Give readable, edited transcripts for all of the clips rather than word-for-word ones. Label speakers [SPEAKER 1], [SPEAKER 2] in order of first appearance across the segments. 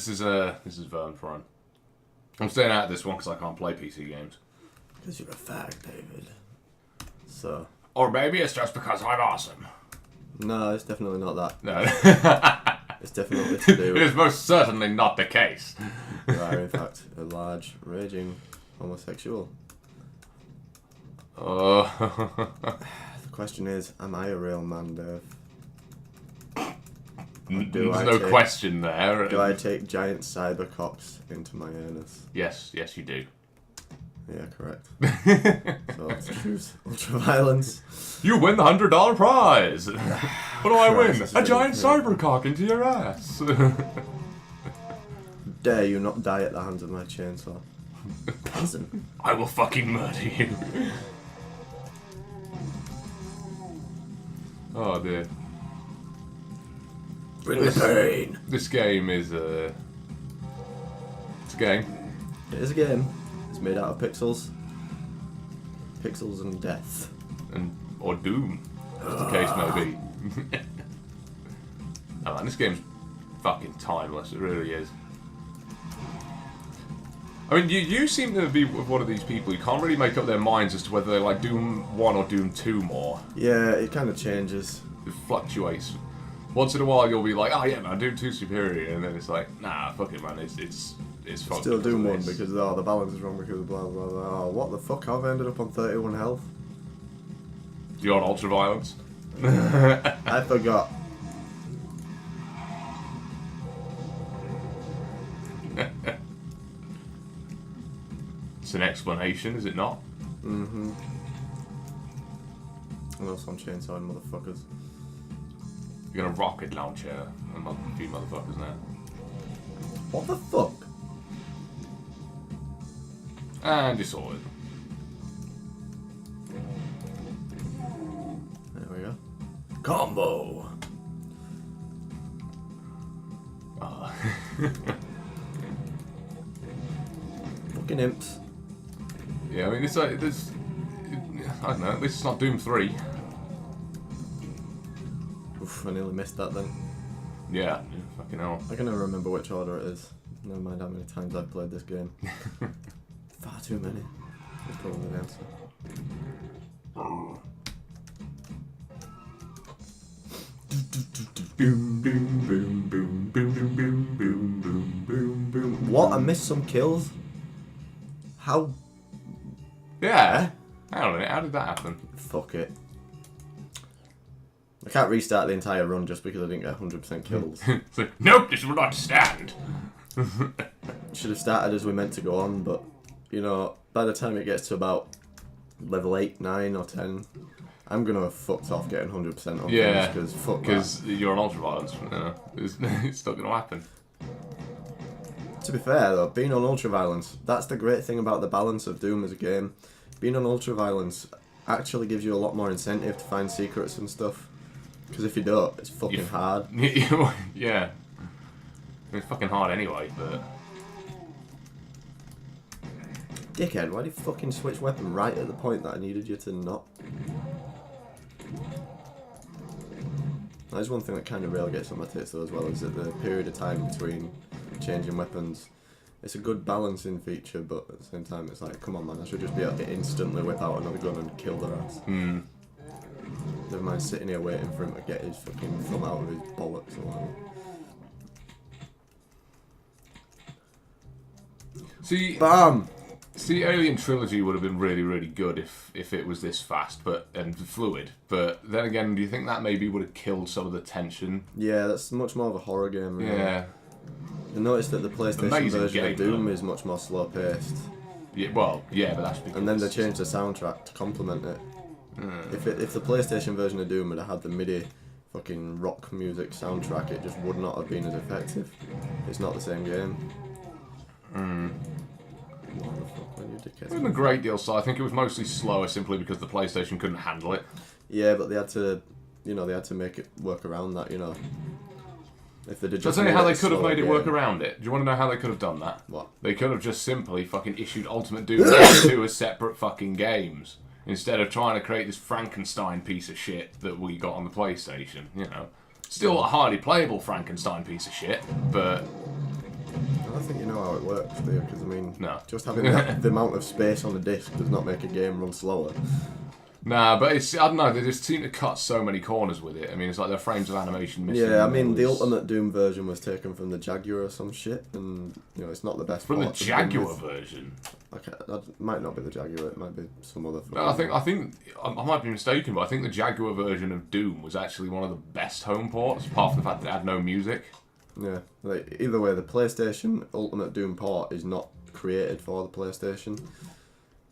[SPEAKER 1] is Vern Prime. I'm staying out of this one because I can't play PC games.
[SPEAKER 2] Because you're a fag, David. So.
[SPEAKER 1] Or maybe it's just because I'm awesome.
[SPEAKER 2] No, it's definitely not that.
[SPEAKER 1] No.
[SPEAKER 2] It's definitely to do.
[SPEAKER 1] It is most certainly not the case.
[SPEAKER 2] You are, in fact, a large, raging homosexual.
[SPEAKER 1] Oh.
[SPEAKER 2] The question is, am I a real man, Dave?
[SPEAKER 1] There's no question there.
[SPEAKER 2] Do I take giant cyber cocks into my anus?
[SPEAKER 1] Yes, you do.
[SPEAKER 2] Yeah, correct. So let's choose ultraviolence.
[SPEAKER 1] You win the $100 prize. What do I win? A giant cybercock into your ass.
[SPEAKER 2] Dare you not die at the hands of my chainsaw? Listen.
[SPEAKER 1] I will fucking murder you. Oh dear.
[SPEAKER 2] Bring the pain.
[SPEAKER 1] This game is it's a game.
[SPEAKER 2] It is a game. It's made out of pixels. Pixels and death.
[SPEAKER 1] Or doom, as the case may be. Oh man, this game's fucking timeless, it really is. I mean, you seem to be one of these people who can't really make up their minds as to whether they like Doom 1 or Doom 2 more.
[SPEAKER 2] Yeah, it kind of changes.
[SPEAKER 1] It fluctuates. Once in a while you'll be like, oh yeah man, Doom 2 superior, and then it's like, nah, fuck it man, it's fucked.
[SPEAKER 2] Still Doom 1 because the balance is wrong because blah blah blah. Oh, what the fuck, how have I ended up on 31 health?
[SPEAKER 1] You're on ultraviolence?
[SPEAKER 2] I forgot.
[SPEAKER 1] It's an explanation, is it not?
[SPEAKER 2] Mm-hmm. And also I'm chainsawing motherfuckers.
[SPEAKER 1] You're gonna rocket launcher a few motherfuckers now.
[SPEAKER 2] What the fuck?
[SPEAKER 1] And you saw it.
[SPEAKER 2] There we go. Combo!
[SPEAKER 1] Oh.
[SPEAKER 2] Fucking imps.
[SPEAKER 1] Yeah, I mean, it's like, there's... I don't know, at least it's not Doom 3.
[SPEAKER 2] Oof, I nearly missed that then.
[SPEAKER 1] Yeah, fucking hell.
[SPEAKER 2] I can never remember which order it is. Never mind how many times I've played this game. Far too many. That's probably the answer.
[SPEAKER 1] Boom, boom, boom, boom, boom, boom, boom, boom, boom, boom, boom.
[SPEAKER 2] What? I missed some kills? How?
[SPEAKER 1] Yeah. I don't know, how did that happen?
[SPEAKER 2] Fuck it. I can't restart the entire run just because I didn't get 100% kills.
[SPEAKER 1] It's like, nope, this will not stand.
[SPEAKER 2] Should have started as we meant to go on, but, you know, by the time it gets to about level 8, 9 or 10, I'm going to have fucked off getting 100% on
[SPEAKER 1] yeah,
[SPEAKER 2] because fuck
[SPEAKER 1] because you're on ultraviolence. It's not going to happen.
[SPEAKER 2] To be fair though, being on ultraviolence, that's the great thing about the balance of Doom as a game. Being on ultraviolence actually gives you a lot more incentive to find secrets and stuff. Because if you don't, it's fucking hard.
[SPEAKER 1] Yeah. It's fucking hard anyway, but...
[SPEAKER 2] Dickhead, why did you fucking switch weapon right at the point that I needed you to not? That is one thing that kind of really gets on my tits though as well, is that the period of time between changing weapons. It's a good balancing feature, but at the same time it's like, come on man, I should just be able to instantly whip out another gun and kill their ass.
[SPEAKER 1] Hmm.
[SPEAKER 2] Never mind sitting here waiting for him to get his fucking thumb out of his bollocks or whatever.
[SPEAKER 1] See,
[SPEAKER 2] BAM!
[SPEAKER 1] See, Alien Trilogy would have been really, really good if it was this fast and fluid. But then again, do you think that maybe would have killed some of the tension?
[SPEAKER 2] Yeah, that's much more of a horror game, really.
[SPEAKER 1] Yeah.
[SPEAKER 2] I noticed that the PlayStation
[SPEAKER 1] Amazing
[SPEAKER 2] version
[SPEAKER 1] game,
[SPEAKER 2] of Doom
[SPEAKER 1] though.
[SPEAKER 2] is much more slow-paced.
[SPEAKER 1] Yeah, well, yeah, but that's because...
[SPEAKER 2] And then they changed the soundtrack to complement it. If the PlayStation version of Doom had had the MIDI fucking rock music soundtrack, it just would not have been as effective. It's not the same game. What the fuck were you dickheads?
[SPEAKER 1] It wasn't a great deal, so I think it was mostly slower simply because the PlayStation couldn't handle it.
[SPEAKER 2] Yeah, but they had to, you know, they had to make it work around that, you know. If they did
[SPEAKER 1] So I'll
[SPEAKER 2] just
[SPEAKER 1] tell you
[SPEAKER 2] made
[SPEAKER 1] how
[SPEAKER 2] it
[SPEAKER 1] they
[SPEAKER 2] a
[SPEAKER 1] could have
[SPEAKER 2] slower
[SPEAKER 1] made it
[SPEAKER 2] game.
[SPEAKER 1] work around it. Do you want to know how they could have done that?
[SPEAKER 2] What?
[SPEAKER 1] They could have just simply fucking issued Ultimate Doom and 2 as separate fucking games. Instead of trying to create this Frankenstein piece of shit that we got on the PlayStation, you know. Still a highly playable Frankenstein piece of shit, but...
[SPEAKER 2] I don't think you know how it works, do you? Because, I mean,
[SPEAKER 1] No.
[SPEAKER 2] just having the amount of space on the disc does not make a game run slower.
[SPEAKER 1] Nah, but it's, I don't know, they just seem to cut so many corners with it. I mean, it's like their frames of animation missing.
[SPEAKER 2] Yeah, I mean, the Ultimate Doom version was taken from the Jaguar or some shit, and, you know, it's not the best
[SPEAKER 1] From the
[SPEAKER 2] port to begin
[SPEAKER 1] Jaguar
[SPEAKER 2] with.
[SPEAKER 1] version?
[SPEAKER 2] Okay, that might not be the Jaguar, it might be some other...
[SPEAKER 1] No, I think, I might be mistaken, but I think the Jaguar version of Doom was actually one of the best home ports, apart from the fact that it had no music.
[SPEAKER 2] Yeah, like, either way, the PlayStation Ultimate Doom port is not created for the PlayStation.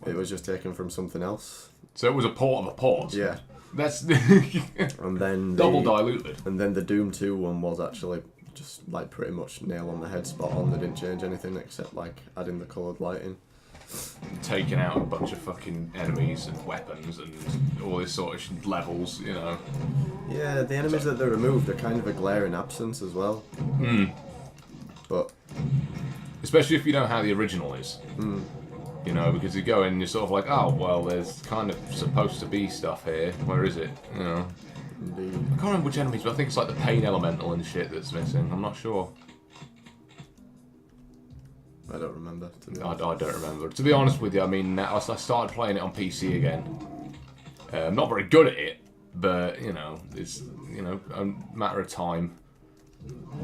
[SPEAKER 2] It was just taken from something else.
[SPEAKER 1] So it was a port of a port.
[SPEAKER 2] Yeah.
[SPEAKER 1] That's
[SPEAKER 2] and then
[SPEAKER 1] double diluted.
[SPEAKER 2] And then the Doom 2 one was actually just like pretty much nail on the head, spot on. They didn't change anything except like adding the coloured lighting.
[SPEAKER 1] Taking out a bunch of fucking enemies and weapons and all this sort of levels, you know.
[SPEAKER 2] Yeah, the enemies that they removed are kind of a glaring absence as well. But
[SPEAKER 1] especially if you know how the original is. You know, because you go in and you're sort of like, oh, well, there's kind of supposed to be stuff here. Where is it? You know.
[SPEAKER 2] Indeed.
[SPEAKER 1] I can't remember which enemies, but I think it's like the pain elemental and shit that's missing. I'm not sure.
[SPEAKER 2] I don't remember, to be
[SPEAKER 1] I
[SPEAKER 2] honest.
[SPEAKER 1] don't remember. To be honest with you, I mean, I started playing it on PC again. I'm not very good at it, but, you know, it's, you know, a matter of time.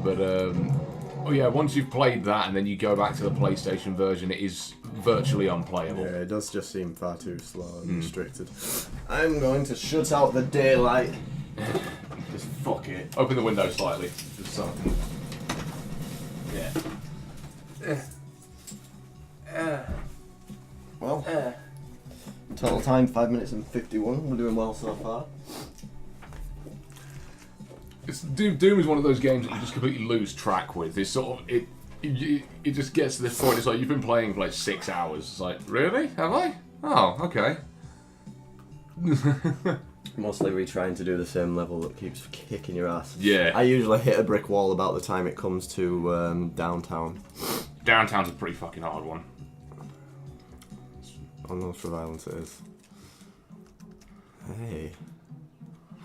[SPEAKER 1] But, oh yeah, once you've played that and then you go back to the PlayStation version, it is virtually unplayable.
[SPEAKER 2] Yeah, it does just seem far too slow and restricted. I'm going to shut out the daylight. Just fuck it.
[SPEAKER 1] Open the window slightly, just so I can... Yeah.
[SPEAKER 2] Well, total time 5 minutes and 51. We're doing well so far.
[SPEAKER 1] Doom is one of those games that you just completely lose track with. It's sort of it just gets to this point. It's like you've been playing for like 6 hours. It's like, really? Have I? Oh, okay.
[SPEAKER 2] Mostly retrying to do the same level that keeps kicking your ass.
[SPEAKER 1] Yeah.
[SPEAKER 2] I usually hit a brick wall about the time it comes to downtown.
[SPEAKER 1] Downtown's a pretty fucking hard one.
[SPEAKER 2] Almost for violence it is. Hey,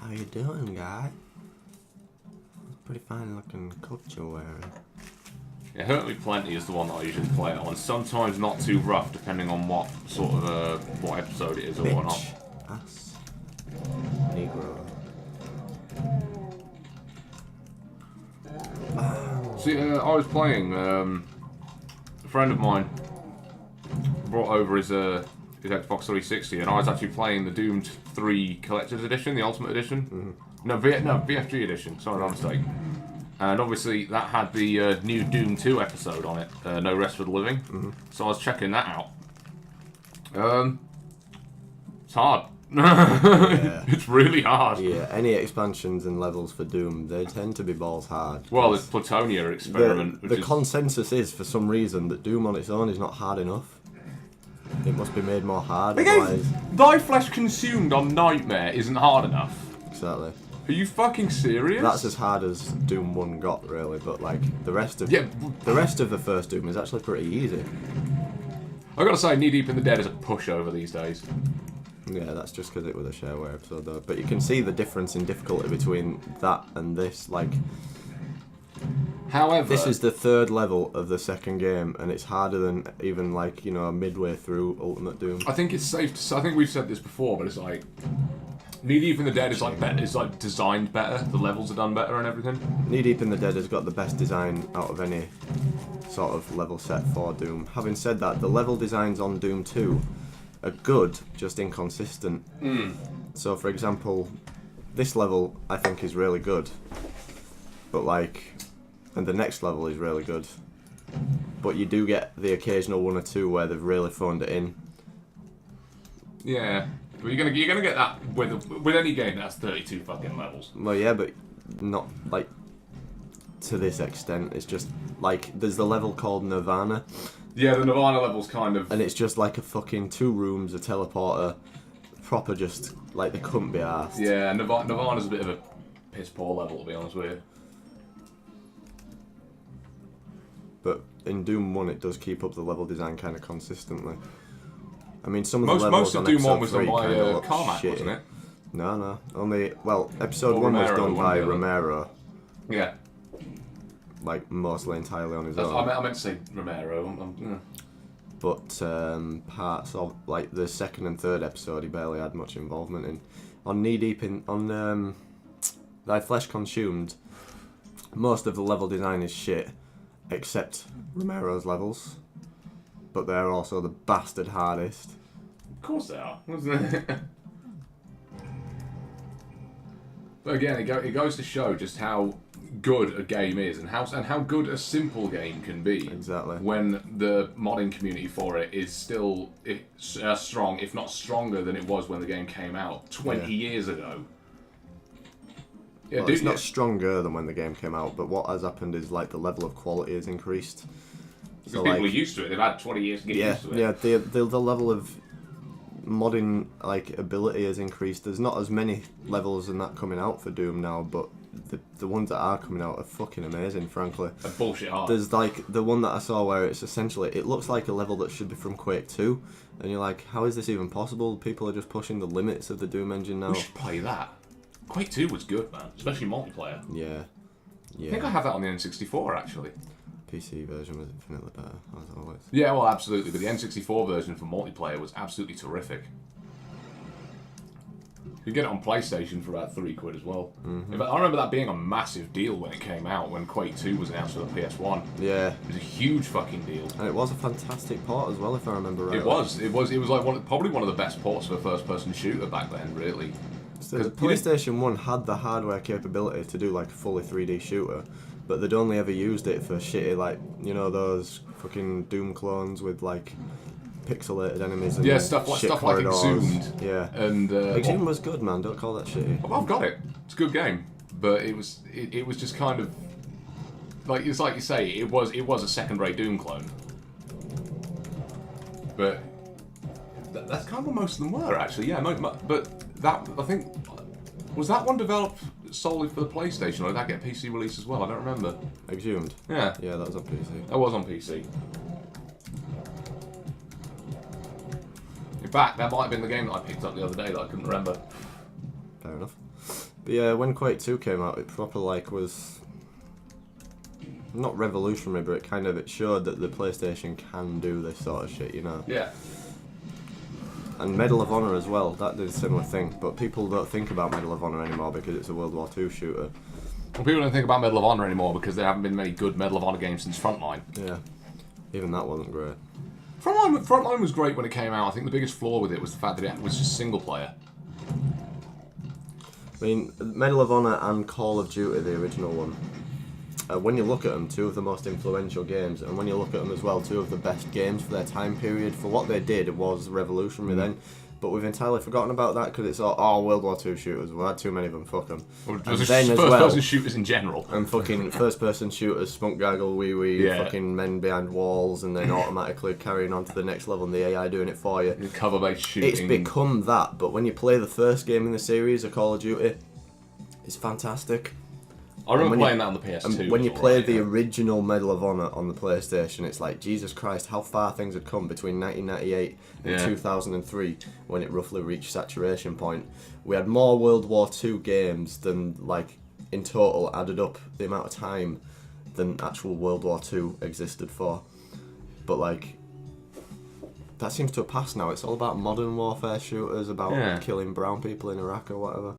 [SPEAKER 2] how you doing, guy? Pretty fine looking coat you're wearing.
[SPEAKER 1] Yeah, Hurt Me Plenty is the one that I usually play it on. Sometimes not too rough, depending on what sort of what episode it is or whatnot.
[SPEAKER 2] Ass. Negro.
[SPEAKER 1] See, I was playing. A friend of mine brought over his Xbox 360, and I was actually playing the Doom 3 Collector's Edition, the Ultimate Edition. No, VFG Edition. Sorry, my mistake. And obviously that had the new Doom 2 episode on it, No Rest for the Living. So I was checking that out. It's hard.
[SPEAKER 2] Yeah.
[SPEAKER 1] It's really hard.
[SPEAKER 2] Yeah, any expansions and levels for Doom, they tend to be balls hard.
[SPEAKER 1] Well, it's Plutonia Experiment.
[SPEAKER 2] The consensus is, for some reason, that Doom on its own is not hard enough. It must be made more hard, otherwise...
[SPEAKER 1] Thy Flesh Consumed on Nightmare isn't hard enough.
[SPEAKER 2] Exactly.
[SPEAKER 1] Are you fucking serious?
[SPEAKER 2] That's as hard as Doom 1 got, really, but like the rest of the first Doom is actually pretty easy.
[SPEAKER 1] I gotta say, Knee Deep in the Dead is a pushover these days.
[SPEAKER 2] Yeah, that's just because it was a shareware episode, though. But you can see the difference in difficulty between that and this. Like,
[SPEAKER 1] however,
[SPEAKER 2] this is the third level of the second game, and it's harder than even like midway through Ultimate Doom.
[SPEAKER 1] I think it's safe to say, I think we've said this before, but it's like Knee Deep in the Dead is like better. It's like designed better. The levels are done better and everything.
[SPEAKER 2] Knee Deep in the Dead has got the best design out of any sort of level set for Doom. Having said that, the level designs on Doom 2 are good, just inconsistent. So, for example, this level I think is really good, but and the next level is really good, but you do get the occasional one or two where they've really phoned it in.
[SPEAKER 1] Yeah. But you're gonna get that with any game that's 32 fucking levels.
[SPEAKER 2] Well, yeah, but not to this extent. It's just there's the level called Nirvana.
[SPEAKER 1] Yeah, the Nirvana level's kind of...
[SPEAKER 2] And it's just like a fucking 2 rooms, a teleporter, proper just they couldn't be arsed.
[SPEAKER 1] Yeah, Nirvana's a bit of a piss poor level, to be honest with you.
[SPEAKER 2] But in Doom 1 it does keep up the level design kind of consistently. I mean, some of the levels
[SPEAKER 1] most of
[SPEAKER 2] on
[SPEAKER 1] Doom 1
[SPEAKER 2] episode
[SPEAKER 1] was
[SPEAKER 2] 3
[SPEAKER 1] done by
[SPEAKER 2] kinda look
[SPEAKER 1] Carmack,
[SPEAKER 2] shitty.
[SPEAKER 1] wasn't it?
[SPEAKER 2] No. Only, episode 1 was
[SPEAKER 1] Romero,
[SPEAKER 2] done by
[SPEAKER 1] one of the other.
[SPEAKER 2] Romero.
[SPEAKER 1] Yeah.
[SPEAKER 2] like mostly entirely on his
[SPEAKER 1] I
[SPEAKER 2] own.
[SPEAKER 1] meant to say Romero.
[SPEAKER 2] But parts of like the second and third episode, he barely had much involvement in. On Knee Deep in on Thy Flesh Consumed, most of the level design is shit, except Romero's levels. But they're also the bastard hardest.
[SPEAKER 1] Of course they are. But again, it goes to show just how good a game is and how good a simple game can be.
[SPEAKER 2] Exactly.
[SPEAKER 1] When the modding community for it is still strong, if not stronger than it was when the game came out 20 years ago. Yeah,
[SPEAKER 2] Well, it's not stronger than when the game came out, but what has happened is like the level of quality has increased.
[SPEAKER 1] Because
[SPEAKER 2] So,
[SPEAKER 1] people
[SPEAKER 2] like,
[SPEAKER 1] are used to it. They've had 20 years to get used to it.
[SPEAKER 2] Yeah, the level of modding like ability has increased. There's not as many levels and that coming out for Doom now, but the ones that are coming out are fucking amazing, frankly.
[SPEAKER 1] They're bullshit hard.
[SPEAKER 2] There's like the one that I saw where it's essentially, it looks like a level that should be from Quake 2, and you're like, how is this even possible? People are just pushing the limits of the Doom engine now.
[SPEAKER 1] We should play that. Quake 2 was good, man. Especially multiplayer.
[SPEAKER 2] Yeah.
[SPEAKER 1] I think I have that on the N64, actually.
[SPEAKER 2] PC version was infinitely better, as always.
[SPEAKER 1] Yeah, well, absolutely. But the N64 version for multiplayer was absolutely terrific. You get it on PlayStation for about £3 as well.
[SPEAKER 2] Mm-hmm.
[SPEAKER 1] In fact, I remember that being a massive deal when it came out, when Quake 2 was announced for the PS1.
[SPEAKER 2] Yeah.
[SPEAKER 1] It was a huge fucking deal.
[SPEAKER 2] And it was a fantastic port as well, if I remember right.
[SPEAKER 1] It was like probably one of the best ports for a first-person shooter back then, really.
[SPEAKER 2] So the PlayStation 1 had the hardware capability to do like a fully 3D shooter, but they'd only ever used it for shitty, like, you know, those fucking Doom clones with like pixelated enemies and
[SPEAKER 1] stuff like
[SPEAKER 2] corridors.
[SPEAKER 1] Exhumed.
[SPEAKER 2] Yeah.
[SPEAKER 1] And
[SPEAKER 2] Exhumed was good, man. Don't call that shitty.
[SPEAKER 1] Well, I've got it. It's a good game, but it was just kind of like it's like you say, it was a second-rate Doom clone. But that's kind of what most of them were, actually. Yeah, but that I think was that one developed solely for the PlayStation, or did that get a PC release as well? I don't remember.
[SPEAKER 2] Exhumed.
[SPEAKER 1] Yeah,
[SPEAKER 2] Yeah, that was on PC.
[SPEAKER 1] that was on PC. In fact, that might have been the game that I picked up the other day that I couldn't remember.
[SPEAKER 2] Fair enough. But yeah, when Quake 2 came out, it proper like was not revolutionary, but it showed that the PlayStation can do this sort of shit, you know.
[SPEAKER 1] Yeah.
[SPEAKER 2] And Medal of Honor as well, that did a similar thing, but people don't think about Medal of Honor anymore because it's a World War II shooter.
[SPEAKER 1] Well, people don't think about Medal of Honor anymore because there haven't been many good Medal of Honor games since Frontline.
[SPEAKER 2] Yeah, even that wasn't great.
[SPEAKER 1] Frontline was great when it came out. I think the biggest flaw with it was the fact that it was just single player.
[SPEAKER 2] I mean, Medal of Honor and Call of Duty, the original one, when you look at them, two of the most influential games, and when you look at them as well, two of the best games for their time period, for what they did, was revolutionary then. But we've entirely forgotten about that because it's all World War II shooters. We had too many of them, fuck them.
[SPEAKER 1] Well,
[SPEAKER 2] And
[SPEAKER 1] just
[SPEAKER 2] then as
[SPEAKER 1] first-person
[SPEAKER 2] well,
[SPEAKER 1] shooters in general.
[SPEAKER 2] and fucking first-person shooters, spunk gaggle, wee,
[SPEAKER 1] Yeah.
[SPEAKER 2] fucking men behind walls, and then automatically carrying on to the next level and the AI doing it for you.
[SPEAKER 1] Cover-based shooting.
[SPEAKER 2] It's become that, but when you play the first game in the series of Call of Duty, it's fantastic.
[SPEAKER 1] I remember
[SPEAKER 2] when
[SPEAKER 1] playing
[SPEAKER 2] you-
[SPEAKER 1] that on the PS2.
[SPEAKER 2] And when you
[SPEAKER 1] it was
[SPEAKER 2] play
[SPEAKER 1] alright,
[SPEAKER 2] the
[SPEAKER 1] yeah.
[SPEAKER 2] original Medal of Honor on the PlayStation, it's like, Jesus Christ, how far things had come between 1998 and
[SPEAKER 1] Yeah.
[SPEAKER 2] 2003 when it roughly reached saturation point. We had more World War II games than, like, in total added up the amount of time than actual World War II existed for. But, like, that seems to have passed now. It's all about modern warfare shooters, about
[SPEAKER 1] Yeah.
[SPEAKER 2] killing brown people in Iraq or whatever.